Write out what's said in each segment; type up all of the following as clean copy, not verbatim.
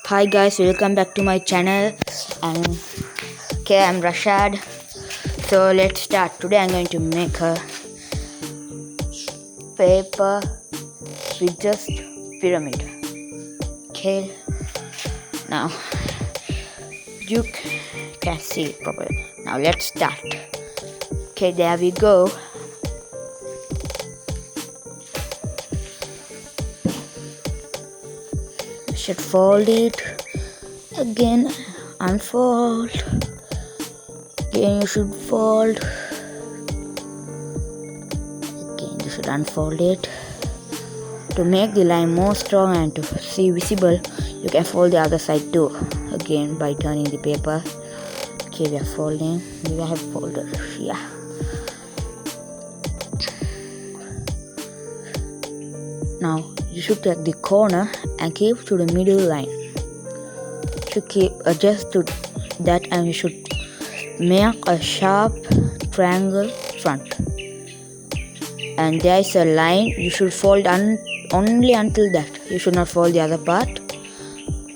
Hi guys, welcome back to my channel. And okay, I'm Rashad. So let's start. Today I'm going to make a paper fidgets pyramid. Okay, now you can see it properly. Now let's start. Okay, there we go. Should fold it again, unfold again. You should fold again. You should unfold it to make the line more strong and to see visible. You can fold the other side too again by turning the paper. Okay, we are folding. We have folded. Yeah. Now you should take the corner and keep to the middle line. You should keep adjust to that, and you should make a sharp triangle front. And there is a line. You should fold only until that. You should not fold the other part.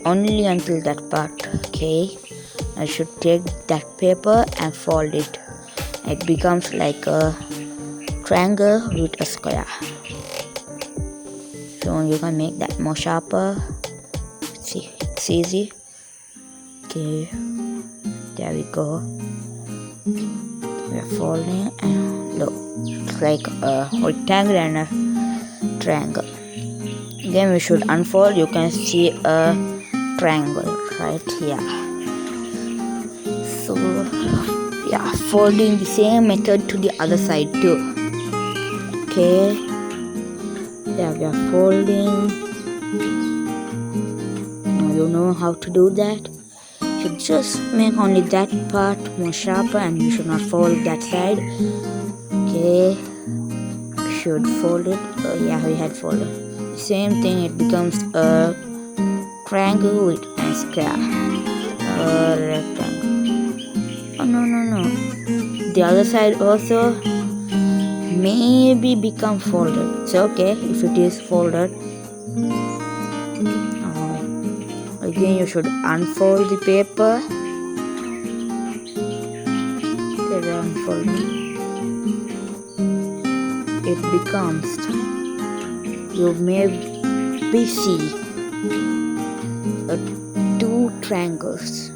Only until that part. Okay. I should take that paper and fold it. It becomes like a triangle with a square. So you can make that more sharper. See, it's easy. Okay, there we go. We are folding and look, it's like a rectangle and a triangle. Then we should unfold. You can see a triangle right here. So we are folding the same method to the other side too. Okay. There we are folding. Now you know how to do that. You should just make only that part more sharper, and you should not fold that side. Okay, should fold it. Yeah, we had folded. The same thing. It becomes a triangle with a square, a rectangle. Oh no! The other side also maybe become folded. It's okay if it is folded. Again, you should unfold the paper. Okay, unfolding. It becomes, you may see two triangles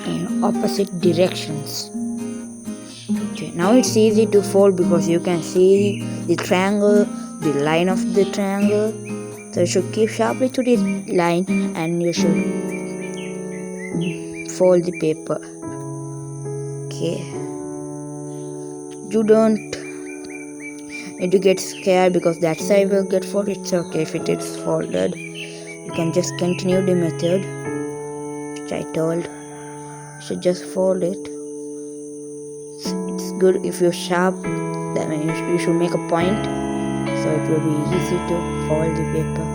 in opposite directions. Okay, now it's easy to fold because you can see the triangle, the line of the triangle. So you should keep sharply to the line, and you should fold the paper. Okay. You don't need to get scared because that side will get folded. It's okay if it is folded. You can just continue the method which I told. You should just fold it. It's good if you're sharp. That means you should make a point, so it will be easy to fold the paper.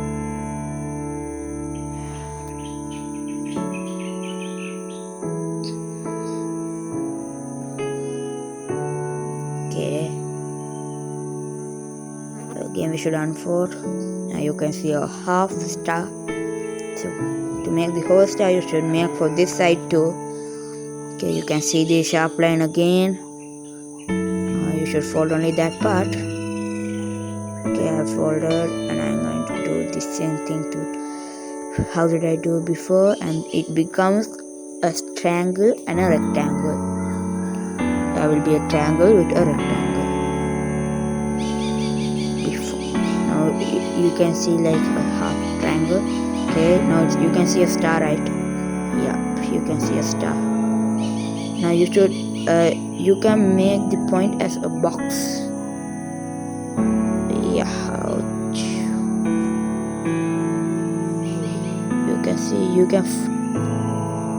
Okay. Again, we should unfold. Now you can see a half star. So to make the whole star, you should make for this side too. Okay, you can see the sharp line again. You should fold only that part. Okay, I have folded, and I'm going to do the same thing to how did I do before, and it becomes a triangle and a rectangle. There will be a triangle with a rectangle. Before, now you can see like a half triangle. Okay, now you can see a star, right? Yeah, you can see a star. Now you should you can make the point as a box. Yeah, ouch. You can see you can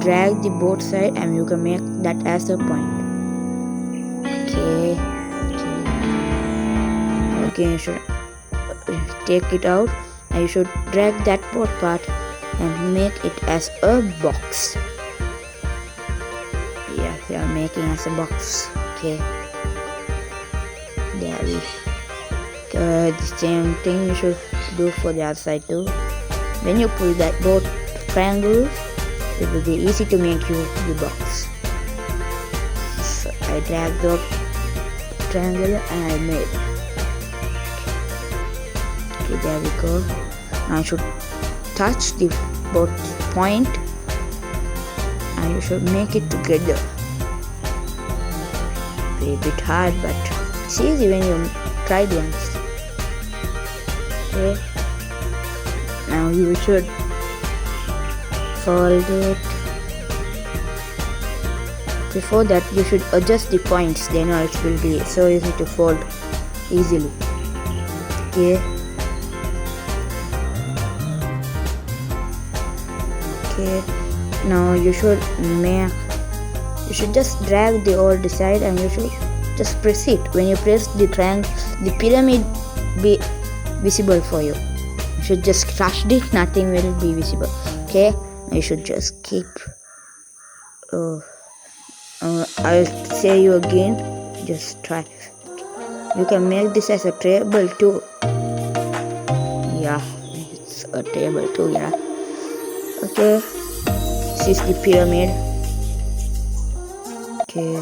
drag the both side, and you can make that as a point. Okay, you should take it out, and you should drag that both part and make it as a box. Yeah, we are making as a box. Okay, there we the same thing you should do for the other side too. When you pull that both triangle, it will be easy to make you the box. So I drag the triangle and I made. Okay, there we go. Now I should touch the both point and you should make it together. Be a bit hard, but it's easy when you tried once. Okay. Now you should fold it. Before that you should adjust the points, then it will be so easy to fold easily. Okay. Okay. Now you should just drag the old side and you should just press it. When you press the triangle, the pyramid be visible for you. You should just crush it, nothing will be visible. Okay, you should just keep. I'll say you again. Just try. You can make this as a table too. Yeah, it's a table too. Yeah. Okay. This is the pyramid. Okay.